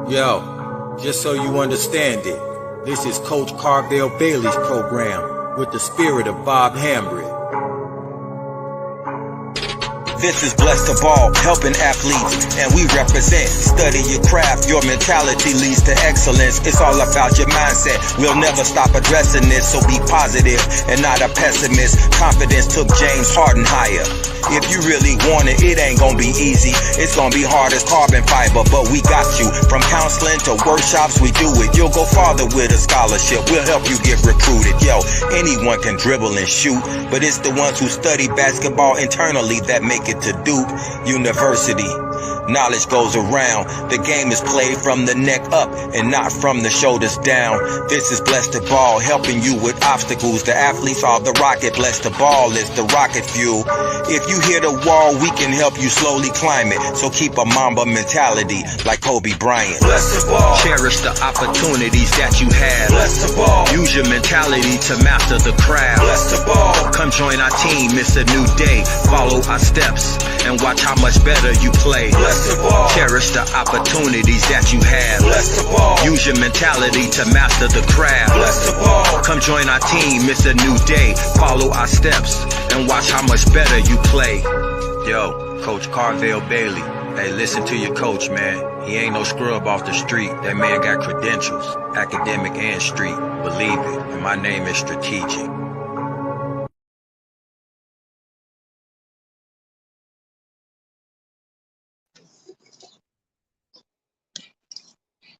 Yo, just so you understand it, this is Coach Carvel Bailey's program with the spirit of Bob Hambry. This is Blessed of All, helping athletes, and we represent. Study your craft, your mentality leads to excellence. It's all about your mindset. We'll never stop addressing this, so be positive and not a pessimist. Confidence took James Harden higher. If you really want it, it ain't gonna be easy. It's gonna be hard as carbon fiber, but we got you. From counseling to workshops, we do it. You'll go farther with a scholarship. We'll help you get recruited. Yo, anyone can dribble and shoot, but it's the ones who study basketball internally that make it to Duke University. Knowledge goes around. The game is played from the neck up and not from the shoulders down. This is Blessed of Ball, helping you with obstacles. The athletes are the rocket. Blessed of Ball is the rocket fuel. If you hit a wall, we can help you slowly climb it. So keep a Mamba mentality like Kobe Bryant. Blessed of Ball. Cherish the opportunities that you have. Blessed of Ball. Use your mentality to master the craft. Blessed of Ball. Come join our team, it's a new day. Follow our steps and watch how much better you play. Blessed of Ball. Cherish the opportunities that you have. Blessed of Ball. Use your mentality to master the craft. Blessed of Ball. Come join our team, it's a new day. Follow our steps and watch how much better you play. Yo, Coach Carvel Bailey. Hey, listen to your coach, man. He ain't no scrub off the street. That man got credentials, academic and street. Believe it, and my name is Strategic.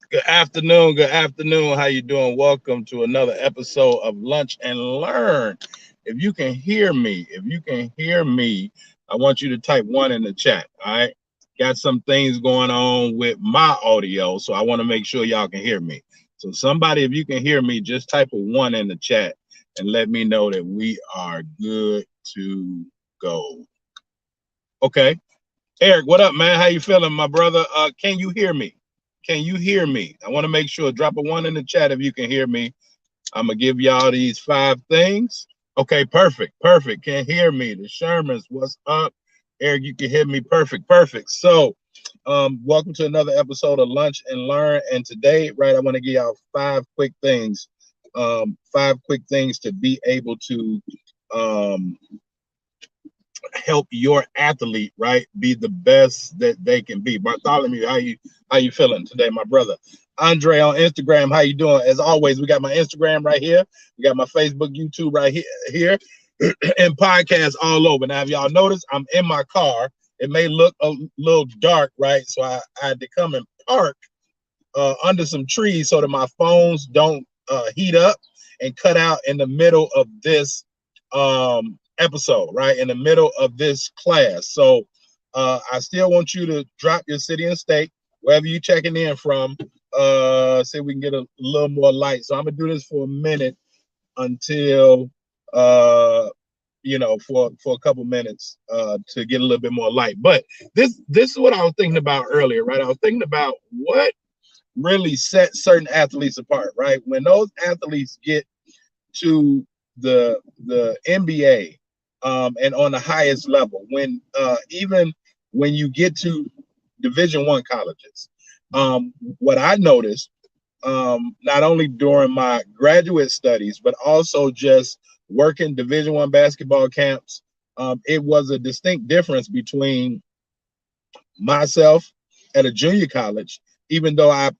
Good afternoon. How you doing? Welcome to another episode of Lunch and Learn. If you can hear me, I want you to type 1 in the chat. All right. Got some things going on with my audio, so I want to make sure y'all can hear me. So somebody, if you can hear me, just type a 1 in the chat and let me know that we are good to go. Okay. Eric, what up, man? How you feeling, my brother? Can you hear me? Can you hear me? I want to make sure, drop a 1 in the chat if you can hear me. I'm going to give y'all these 5 things. Okay, perfect. Can't hear me. The Shermans, what's up? Eric, you can hear me. Perfect. So, welcome to another episode of Lunch and Learn. And today, right, I want to give y'all 5 quick things. 5 quick things to be able to help your athlete, right, be the best that they can be. Bartholomew, how you feeling today, my brother? Andre on Instagram, how you doing? As always, we got my Instagram right here. We got my Facebook, YouTube right here, and podcasts all over. Now, if y'all notice, I'm in my car. It may look a little dark, right? So I had to come and park under some trees so that my phones don't heat up and cut out in the middle of this episode, right? In the middle of this class. So I still want you to drop your city and state, wherever you checking in from. See if we can get a little more light. So I'm gonna do this for a minute until for a couple minutes to get a little bit more light. But this is what I was thinking about earlier, right? I was thinking about what really sets certain athletes apart, right? When those athletes get to the NBA and on the highest level, when even when you get to Division I colleges, what I noticed, not only during my graduate studies, but also just working Division I basketball camps, it was a distinct difference between myself at a junior college, even though I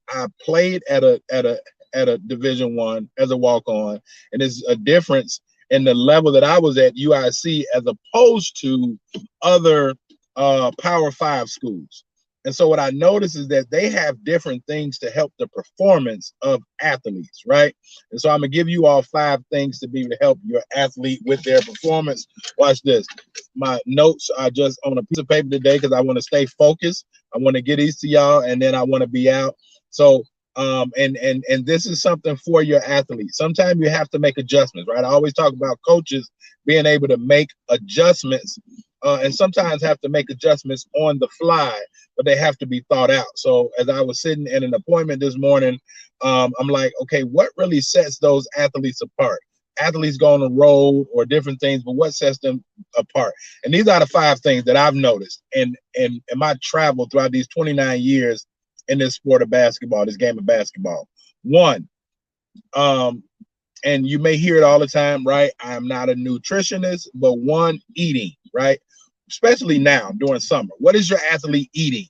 played at a Division I as a walk-on, and there's a difference in the level that I was at UIC as opposed to other Power 5 schools. And so what I noticed is that they have different things to help the performance of athletes, right? And so I'm gonna give you all 5 things to be able to help your athlete with their performance. Watch this. My notes are just on a piece of paper today because I want to stay focused. I want to get these to y'all, and then I want to be out. So and this is something for your athletes. Sometimes you have to make adjustments, right? I always talk about coaches being able to make adjustments and sometimes have to make adjustments on the fly, but they have to be thought out. So as I was sitting in an appointment this morning, I'm like, okay, what really sets those athletes apart? Athletes go on the road or different things, but what sets them apart? And these are the 5 things that I've noticed in my travel throughout these 29 years in this sport of basketball, this game of basketball. One, and you may hear it all the time, right? I'm not a nutritionist, but one, eating, right? Especially now during summer. What is your athlete eating?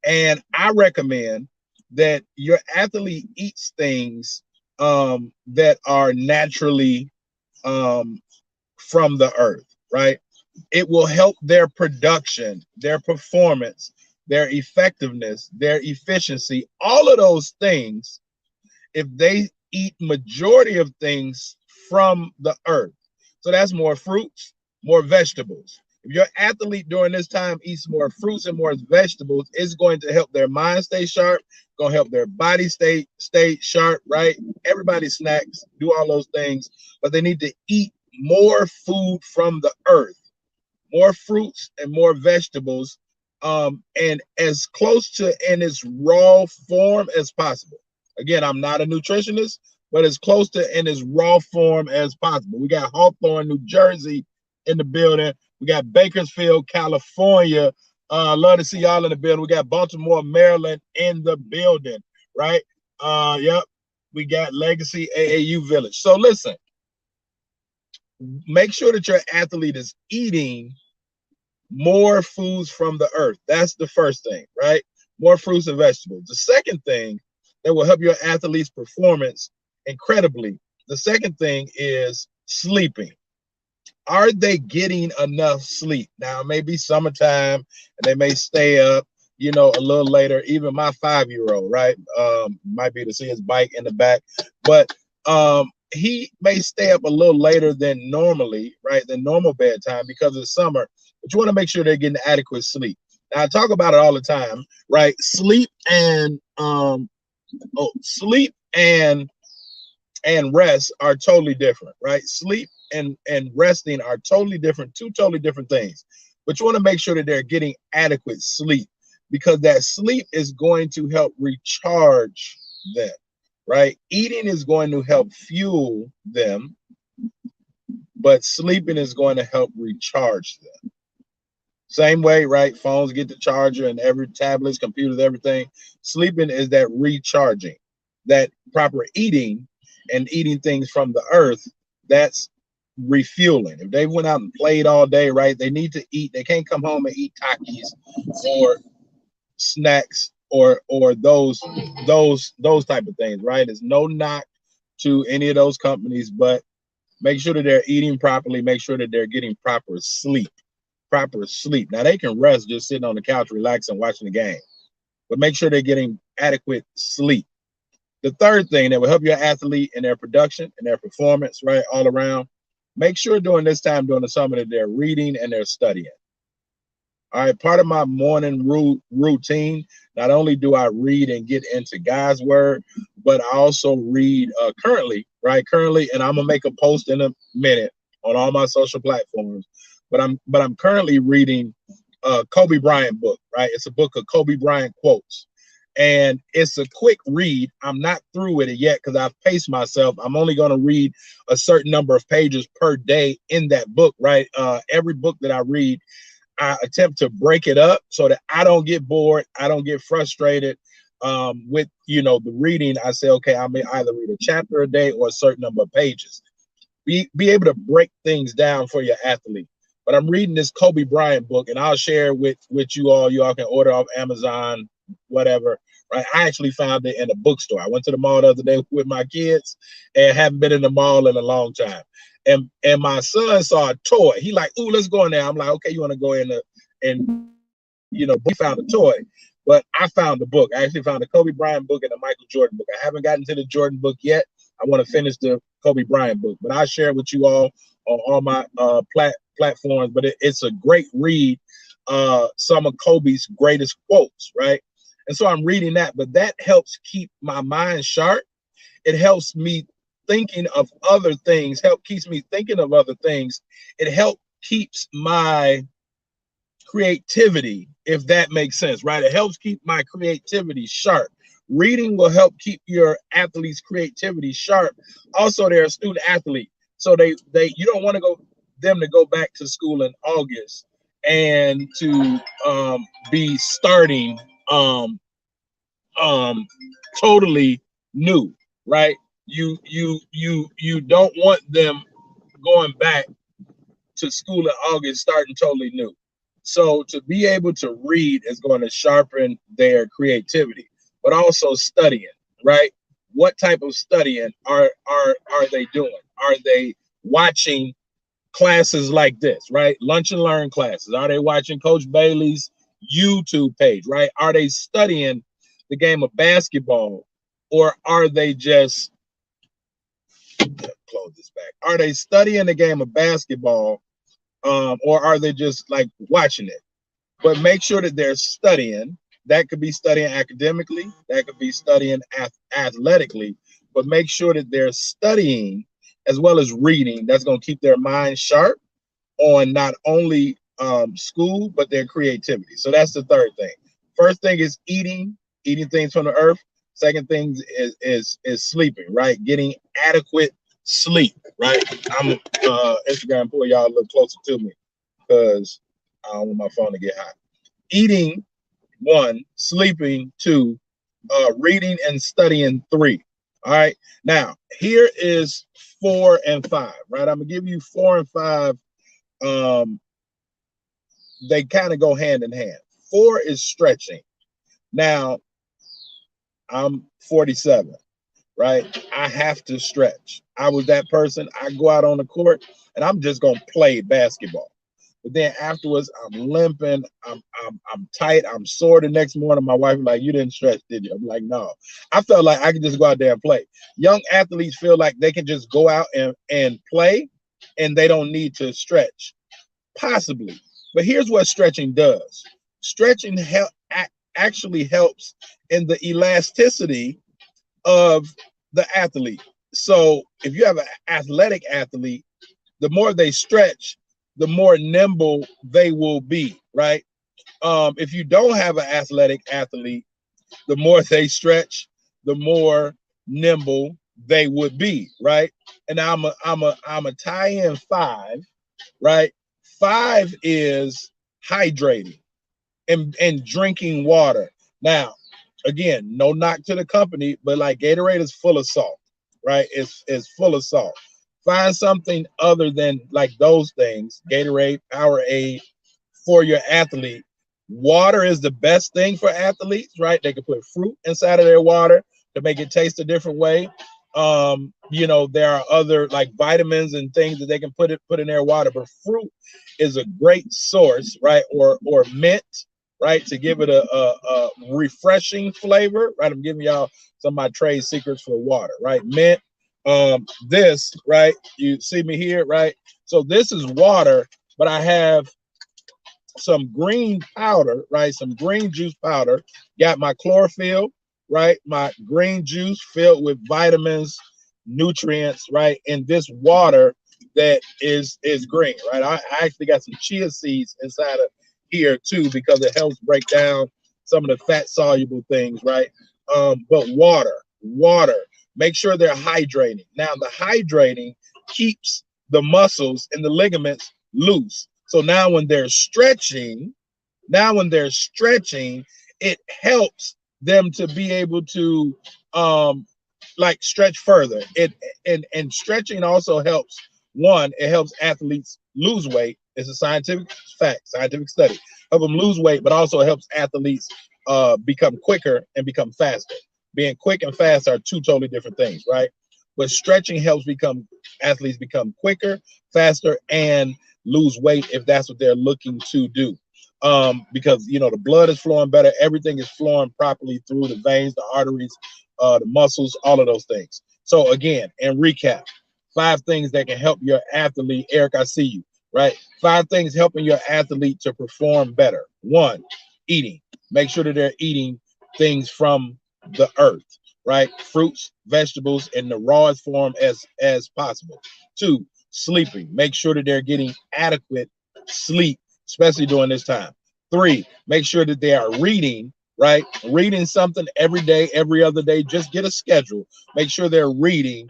And I recommend that your athlete eats things that are naturally from the earth, right? It will help their production, their performance, their effectiveness, their efficiency, all of those things, if they eat majority of things from the earth. So that's more fruits, more vegetables. If your athlete during this time eats more fruits and more vegetables, it's going to help their mind stay sharp, going to help their body stay sharp, right? Everybody snacks, do all those things, but they need to eat more food from the earth, more fruits and more vegetables, and as close to in its raw form as possible. Again, I'm not a nutritionist, but as close to in its raw form as possible. We got Hawthorne, New Jersey in the building. We got Bakersfield, California. Love to see y'all in the building. We got Baltimore, Maryland in the building, right? Yep. We got Legacy AAU Village. So listen, make sure that your athlete is eating more foods from the earth. That's the first thing, right? More fruits and vegetables. The second thing that will help your athlete's performance incredibly, the second thing is sleeping. Are they getting enough sleep? Now, it may be summertime and they may stay up, you know, a little later. Even my 5-year-old, right? Might be to see his bike in the back, but he may stay up a little later than normally, right? Than normal bedtime because it's summer. But you want to make sure they're getting adequate sleep. Now, I talk about it all the time, right? Sleep and sleep and rest are totally different, right? Sleep and resting are totally different, two totally different things. But you want to make sure that they're getting adequate sleep, because that sleep is going to help recharge them, right? Eating is going to help fuel them, but sleeping is going to help recharge them. Same way, right? Phones get the charger and every tablets, computers, everything. Sleeping is that recharging. That proper eating and eating things from the earth, that's refueling. If they went out and played all day, right, they need to eat. They can't come home and eat Takis or snacks or those type of things, right? There's no knock to any of those companies, but make sure that they're eating properly. Make sure that they're getting proper sleep. Now, they can rest just sitting on the couch, relaxing, watching the game, but make sure they're getting adequate sleep. The third thing that will help your athlete in their production and their performance, right, all around, make sure during this time, during the summer, that they're reading and they're studying. All right, part of my morning routine, not only do I read and get into God's word, but I also read currently, and I'm gonna make a post in a minute on all my social platforms. But I'm currently reading Kobe Bryant book, right? It's a book of Kobe Bryant quotes. And it's a quick read. I'm not through with it yet because I've paced myself. I'm only going to read a certain number of pages per day in that book, right? Every book that I read, I attempt to break it up so that I don't get bored. I don't get frustrated with, the reading. I say, okay, I may either read a chapter a day or a certain number of pages. Be able to break things down for your athlete. But I'm reading this Kobe Bryant book, and I'll share with you all. You all can order off Amazon, whatever, right? I actually found it in a bookstore. I went to the mall the other day with my kids and haven't been in the mall in a long time. And my son saw a toy. He like, ooh, let's go in there. I'm like, okay, you want to go in and he found a toy. But I found the book. I actually found the Kobe Bryant book and the Michael Jordan book. I haven't gotten to the Jordan book yet. I want to finish the Kobe Bryant book, but I'll share it with you all on all my platforms. But it's a great read. Some of Kobe's greatest quotes, right? And so I'm reading that, but that helps keep my mind sharp. It helps me thinking of other things, keeps me thinking of other things. It keeps my creativity, if that makes sense, right? It helps keep my creativity sharp. Reading will help keep your athlete's creativity sharp. Also, they're a student athlete, so you don't want them to go back to school in August and to be starting totally new, right? You don't want them going back to school in August starting totally new. So to be able to read is going to sharpen their creativity, but also studying, right? What type of studying are they doing? Are they watching classes like this, right? Lunch and learn classes. Are they watching Coach Bailey's YouTube page, right? Are they studying the game of basketball, or are they just close this back? Are they studying the game of basketball, or are they just like watching it? But make sure that they're studying. That could be studying academically, that could be studying athletically, but make sure that they're studying as well as reading. That's going to keep their mind sharp on not only school, but their creativity. So that's the third thing. First thing is eating things from the earth. Second thing is sleeping, right? Getting adequate sleep, right? I'm Instagram pull y'all a little closer to me because I don't want my phone to get hot. Eating, 1, sleeping, 2, reading and studying, 3. All right. Now here is 4 and 5, right? I'm gonna give you 4 and 5. They kind of go hand in hand. 4 is stretching. Now I'm 47, right? I have to stretch. I was that person. I go out on the court and I'm just gonna play basketball. But then afterwards, I'm limping, I'm tight, I'm sore the next morning. My wife was like, "You didn't stretch, did you?" I'm like, "No." I felt like I could just go out there and play. Young athletes feel like they can just go out and play and they don't need to stretch. Possibly. But here's what stretching does. Stretching actually helps in the elasticity of the athlete. So if you have an athletic athlete, the more they stretch, the more nimble they will be, right? If you don't have an athletic athlete, the more they stretch, the more nimble they would be, right? And I'm a tie in 5, right? 5 is hydrating and drinking water. Now, again, no knock to the company, but like Gatorade is full of salt, right? It's full of salt. Find something other than like those things, Gatorade, Powerade, for your athlete. Water is the best thing for athletes, right? They can put fruit inside of their water to make it taste a different way. There are other like vitamins and things that they can put in their water, but fruit is a great source, right? Or mint, right? To give it a refreshing flavor, right? I'm giving y'all some of my trade secrets for water, right? Mint. This, right? You see me here, right? So this is water, but I have some green powder, right? Some green juice powder. Got my chlorophyll, right? My green juice filled with vitamins, nutrients, right? And this water that is green, right? I actually got some chia seeds inside of here too, because it helps break down some of the fat soluble things, right? But water, make sure they're hydrating. Now the hydrating keeps the muscles and the ligaments loose. So now when they're stretching, it helps them to be able to like stretch further. And stretching also helps. 1, it helps athletes lose weight. It's a scientific fact, scientific study. Help them lose weight, but also helps athletes become quicker and become faster. Being quick and fast are 2 totally different things, right? But stretching helps athletes become quicker, faster, and lose weight if that's what they're looking to do. Because the blood is flowing better, everything is flowing properly through the veins, the arteries, the muscles, all of those things. So again, and recap, 5 things that can help your athlete. Eric, I see you, right? 5 things helping your athlete to perform better. 1, eating. Make sure that they're eating things from the earth, right? Fruits, vegetables in the rawest form as possible. 2, sleeping. Make sure that they're getting adequate sleep, especially during this time. 3, make sure that they are reading right? Reading something every day, every other day. Just get a schedule. Make sure they're reading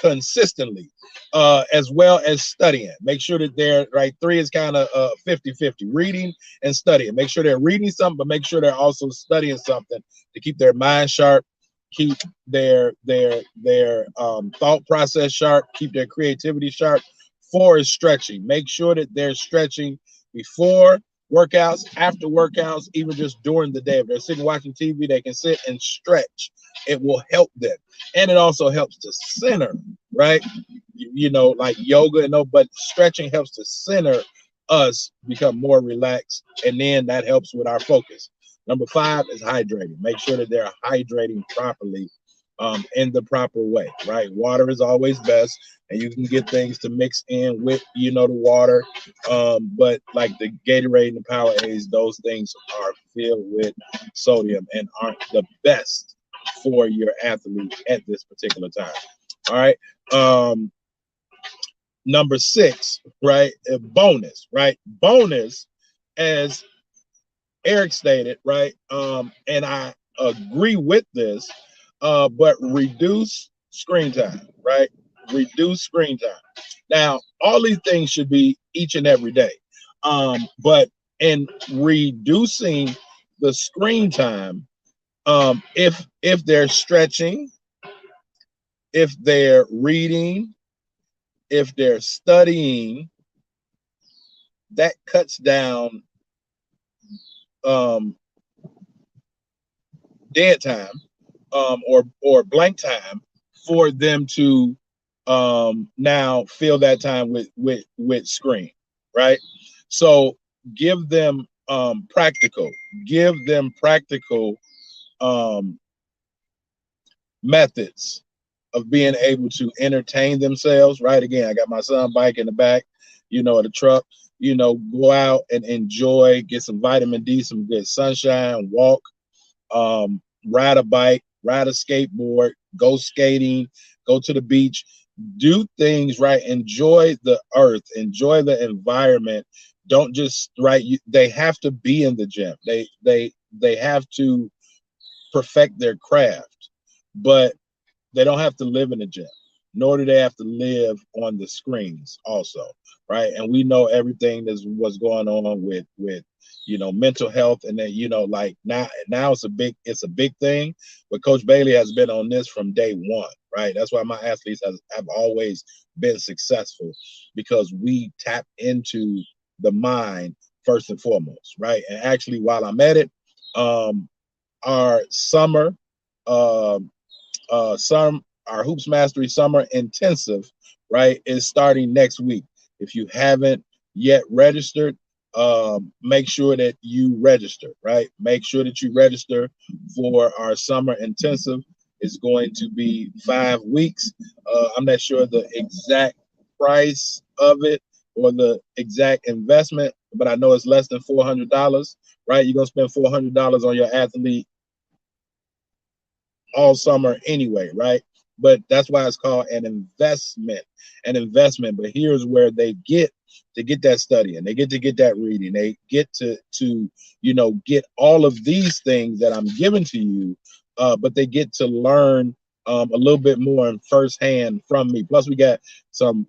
consistently, as well as studying. Make sure that they're right. 3 is kind of 50-50, reading and studying. Make sure they're reading something, but make sure they're also studying something to keep their mind sharp, keep their thought process sharp, keep their creativity sharp. 4 is stretching. Make sure that they're stretching before workouts, after workouts, even just during the day. If they're sitting watching TV, they can sit and stretch. It will help them. And it also helps to center, right? You know, like yoga and no, but stretching helps to center us, become more relaxed, and then that helps with our focus. Number 5 is hydrating. Make sure that they're hydrating properly, in the proper way, right? Water is always best, and you can get things to mix in with, you know, the water. But like the Gatorade and the Powerades, those things are filled with sodium and aren't the best for your athlete at this particular time. All right. Number 6, right? Bonus, right? Bonus, as Eric stated, right? And I agree with this, but reduce screen time, right? Reduce screen time. Now, all these things should be each and every day. But in reducing the screen time, if they're stretching, if they're reading, if they're studying, that cuts down dead time, or blank time for them to now fill that time with screen, right? So give them practical methods of being able to entertain themselves, right? Again, I got my son bike in the back, you know, of the truck. You know, go out and enjoy, get some vitamin D, some good sunshine, walk, ride a bike, ride a skateboard, go skating, go to the beach, do things, right? Enjoy the earth, enjoy the environment. Don't just, right? They have to be in the gym. They have to perfect their craft, but they don't have to live in the gym, nor do they have to live on the screens also, right? And we know everything that's what's going on with you know, mental health, and then, you know, like now it's a big thing. But Coach Bailey has been on this from day one, right? That's why my athletes have always been successful, because we tap into the mind first and foremost, right? And actually, while I'm at it, our summer, our Hoops Mastery Summer Intensive, right, is starting next week. If you haven't yet registered, make sure that you register, right? Make sure that you register for our Summer Intensive. It's going to be 5 weeks. I'm not sure the exact price of it or the exact investment, but I know it's less than $400, right? You're going to spend $400 on your athlete all summer anyway, right? But that's why it's called an investment. But here's where they get to get that studying, they get to get that reading, they get to you know, get all of these things that I'm giving to you, but they get to learn a little bit more in firsthand from me. Plus, we got some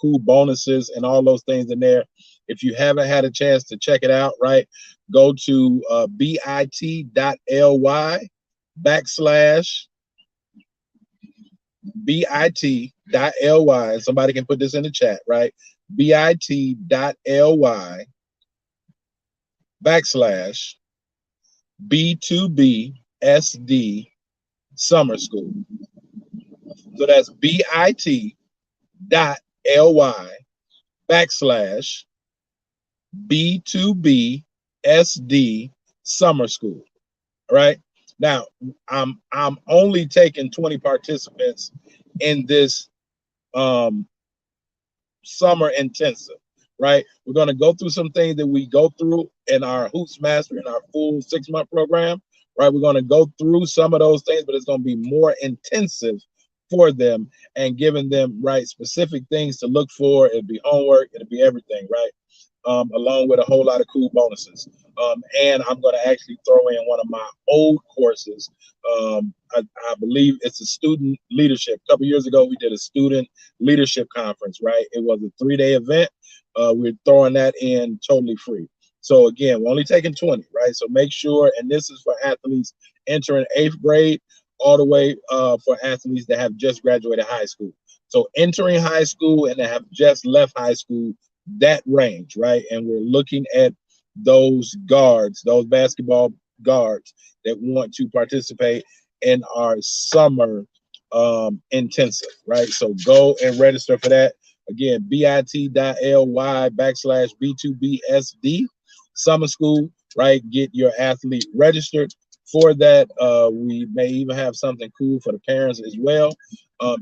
cool bonuses and all those things in there. If you haven't had a chance to check it out, right, go to bit.ly bit.ly, and somebody can put this in the chat, right? bit.ly /B2B SD Summer School. So that's bit.ly /B2B SD Summer School. All right. Now, I'm only taking 20 participants in this summer intensive, right? We're going to go through some things that we go through in our Hoops Master, in our full 6-month program, right? We're going to go through some of those things, but it's going to be more intensive for them and giving them, right, specific things to look for. It'll be homework, it'll be everything, right? along with a whole lot of cool bonuses. And I'm going to actually throw in one of my old courses. I believe it's a student leadership. A couple years ago, we did a student leadership conference, right? It was a 3-day event. We're throwing that in totally free. So again, we're only taking 20, right? So make sure, and this is for athletes entering 8th grade all the way for athletes that have just graduated high school. So entering high school and that have just left high school, that range, right? And we're looking at those guards, those basketball guards that want to participate in our summer intensive, right? So go and register for that. Again, bit.ly/B2BSD summer school, right? Get your athlete registered for that. We may even have something cool for the parents as well.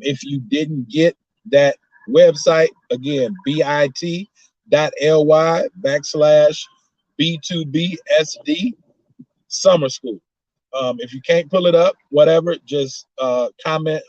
If you didn't get that website, again, bit.ly/B2BSD summer school. If you can't pull it up, whatever, just comment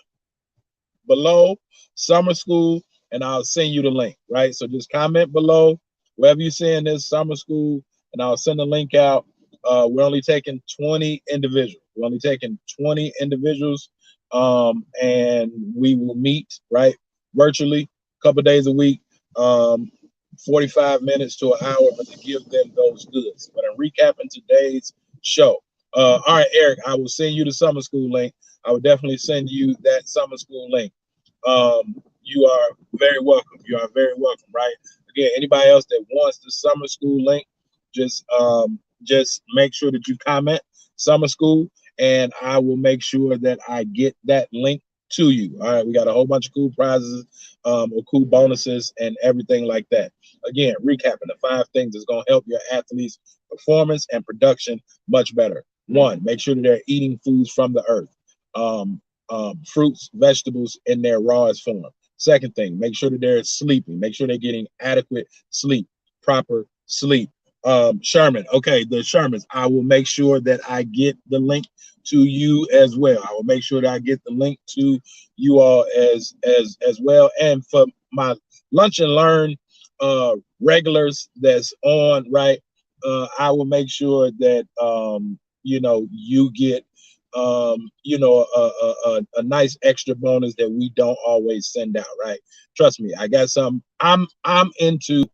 below summer school and I'll send you the link, right? So just comment below wherever you're seeing this summer school and I'll send the link out. We're only taking 20 individuals. We're only taking 20 individuals, and we will meet, right, virtually a couple days a week, 45 minutes to an hour, but to give them those goods. But I'm recapping today's show. All right, Eric, I will send you the summer school link. I will definitely send you that summer school link. You are very welcome. You are very welcome, right? Again, anybody else that wants the summer school link, just make sure that you comment summer school and I will make sure that I get that link to you. All right, we got a whole bunch of cool prizes, or cool bonuses and everything like that. Again, recapping the 5 things that's going to help your athletes' performance and production much better. 1, make sure that they're eating foods from the earth, fruits, vegetables in their rawest form. Second thing, make sure that they're sleeping. Make sure they're getting adequate sleep, proper sleep. Sherman, okay, the Shermans, I will make sure that I get the link to you as well. I will make sure that I get the link to you all as well. And for my Lunch and Learn regulars that's on, right, I will make sure that you get a nice extra bonus that we don't always send out, right? Trust me, I got some. I'm into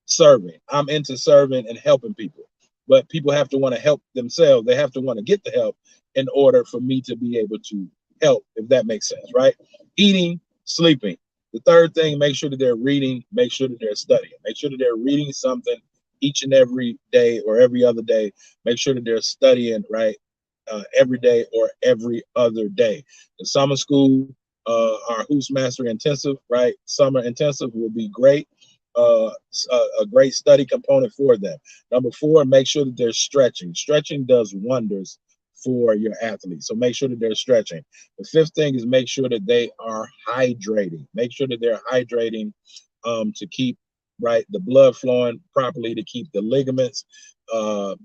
serving. I'm into serving and helping people, but people have to want to help themselves. They have to want to get the help in order for me to be able to help, if that makes sense, right? Eating, sleeping. The third thing, make sure that they're reading, make sure that they're studying, make sure that they're reading something each and every day or every other day. Make sure that they're studying, right? Every day or every other day. The summer school, our Hoops Mastery Intensive, right? Summer Intensive will be great. A great study component for them. Number 4, make sure that they're stretching. Stretching does wonders for your athletes. So make sure that they're stretching. The 5th thing is make sure that they are hydrating. Make sure that they're hydrating to keep, right, the blood flowing properly, to keep the ligaments, the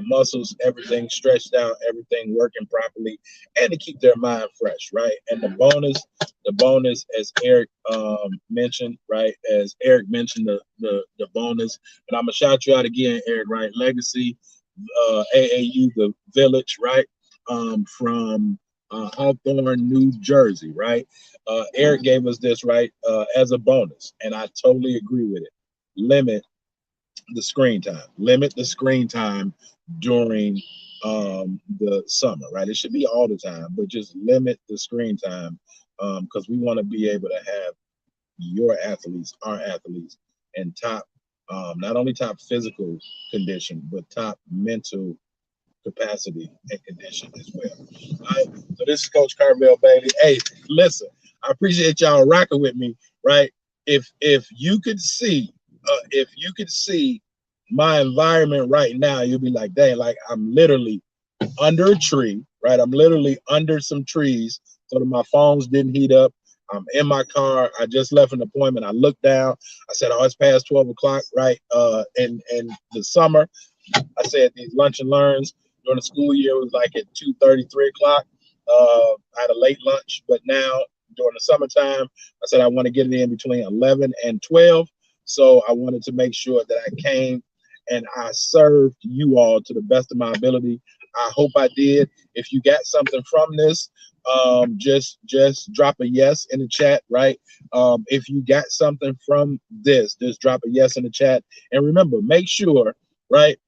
muscles, everything stretched out, everything working properly, and to keep their mind fresh, right? And the bonus, as Eric mentioned, right? As Eric mentioned, the bonus, and I'm gonna shout you out again, Eric, right? Legacy, AAU, the Village, right? From Hawthorne, New Jersey, right? Eric gave us this, right, as a bonus, and I totally agree with it. Limit the screen time during the summer, right? It should be all the time, but just limit the screen time, because we want to be able to have your athletes, our athletes, in top, not only top physical condition, but top mental capacity and condition as well. All right. So this is Coach Carvel Bailey. Hey, listen, I appreciate y'all rocking with me, right? If you could see my environment right now, you'll be like, dang, like I'm literally under a tree, right? I'm literally under some trees so that my phones didn't heat up. I'm in my car. I just left an appointment. I looked down. I said, oh, it's past 12 o'clock, right? In the summer, I said these lunch and learns during the school year was like at 2:30, 3 o'clock. I had a late lunch, but now during the summertime, I said I want to get it in between 11 and 12. So I wanted to make sure that I came and I served you all to the best of my ability. I hope I did. If you got something from this, just drop a yes in the chat, right? If you got something from this, just drop a yes in the chat. And remember, make sure, right?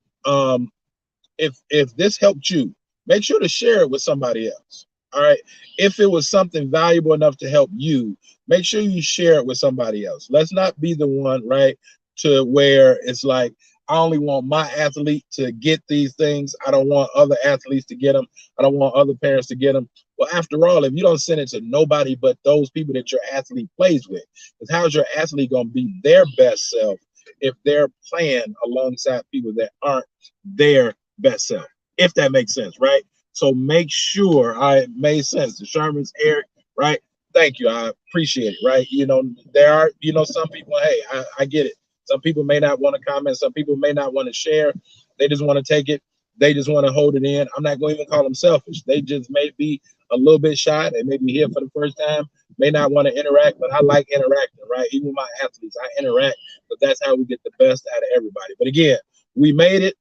If this helped you, make sure to share it with somebody else. All right. If it was something valuable enough to help you, make sure you share it with somebody else. Let's not be the one, right, to where it's like, I only want my athlete to get these things. I don't want other athletes to get them. I don't want other parents to get them. Well, after all, if you don't send it to nobody but those people that your athlete plays with, because how's your athlete going to be their best self if they're playing alongside people that aren't their best self, if that makes sense, right? So make sure it made sense. The Shermans, Eric, right? Thank you. I appreciate it, right? You know, there are, you know, some people, hey, I get it. Some people may not want to comment. Some people may not want to share. They just want to take it. They just want to hold it in. I'm not going to even call them selfish. They just may be a little bit shy. They may be here for the first time, may not want to interact, but I like interacting, right? Even with my athletes, I interact, but that's how we get the best out of everybody. But again, we made it.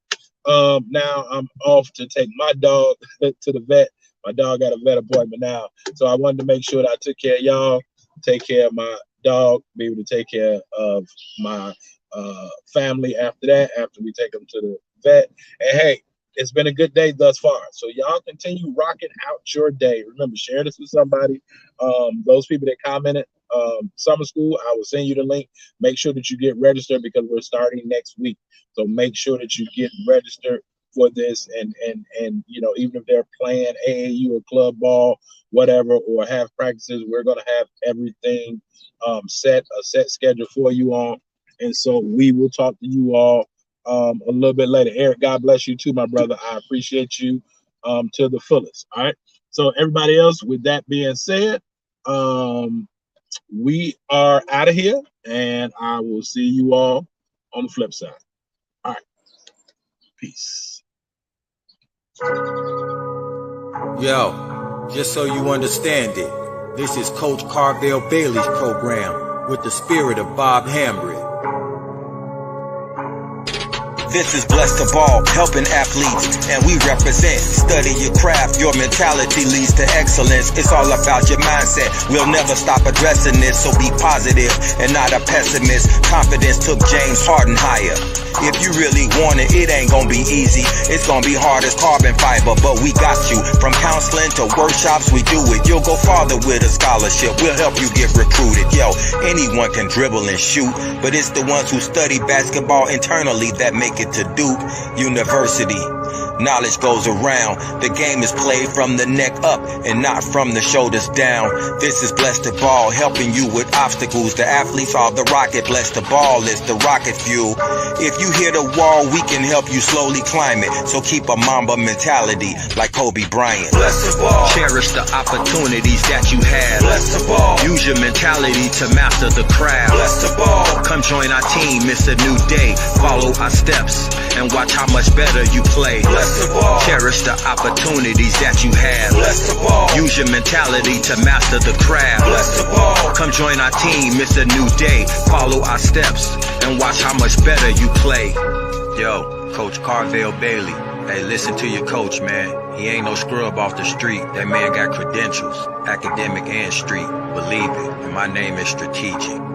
Now I'm off to take my dog to the vet. My dog got a vet appointment now. So I wanted to make sure that I took care of y'all, take care of my dog, be able to take care of my family after that, after we take them to the vet. And hey, it's been a good day thus far. So y'all continue rocking out your day. Remember, share this with somebody. Those people that commented, summer school, I will send you the link. Make sure that you get registered because we're starting next week. So make sure that you get registered for this, and you know, even if they're playing AAU or club ball, whatever, or have practices, we're gonna have everything a set schedule for you all. And so we will talk to you all a little bit later. Eric, God bless you too, my brother. I appreciate you to the fullest. All right. So everybody else, with that being said, we are out of here, and I will see you all on the flip side. All right. Peace. Yo, just so you understand it, this is Coach Carvel Bailey's program with the spirit of Bob Hambry. This is Blessed to Ball, helping athletes, and we represent. Study your craft, your mentality leads to excellence. It's all about your mindset. We'll never stop addressing this, so be positive and not a pessimist. Confidence took James Harden higher. If you really want it, it ain't gonna be easy. It's gonna be hard as carbon fiber, but we got you. From counseling to workshops, we do it. You'll go farther with a scholarship. We'll help you get recruited. Yo, anyone can dribble and shoot, but it's the ones who study basketball internally that make it to Duke University. Knowledge goes around. The game is played from the neck up and not from the shoulders down. This is Blessed to Ball, helping you with obstacles. The athletes are the rocket. Blessed to Ball is the rocket fuel. If you hit a wall, we can help you slowly climb it. So keep a Mamba mentality like Kobe Bryant. Blessed to Ball. Cherish the opportunities that you have. Blessed to Ball. Use your mentality to master the craft. Blessed to Ball. Come join our team, it's a new day. Follow our steps and watch how much better you play. Blessed to Ball. Cherish the opportunities that you have. Blessed to Ball. Use your mentality to master the craft. Blessed to Ball. Come join our team, it's a new day. Follow our steps and watch how much better you play. Yo, Coach Carvel Bailey. Hey, listen to your coach, man. He ain't no scrub off the street. That man got credentials, academic and street. Believe it. And my name is strategic.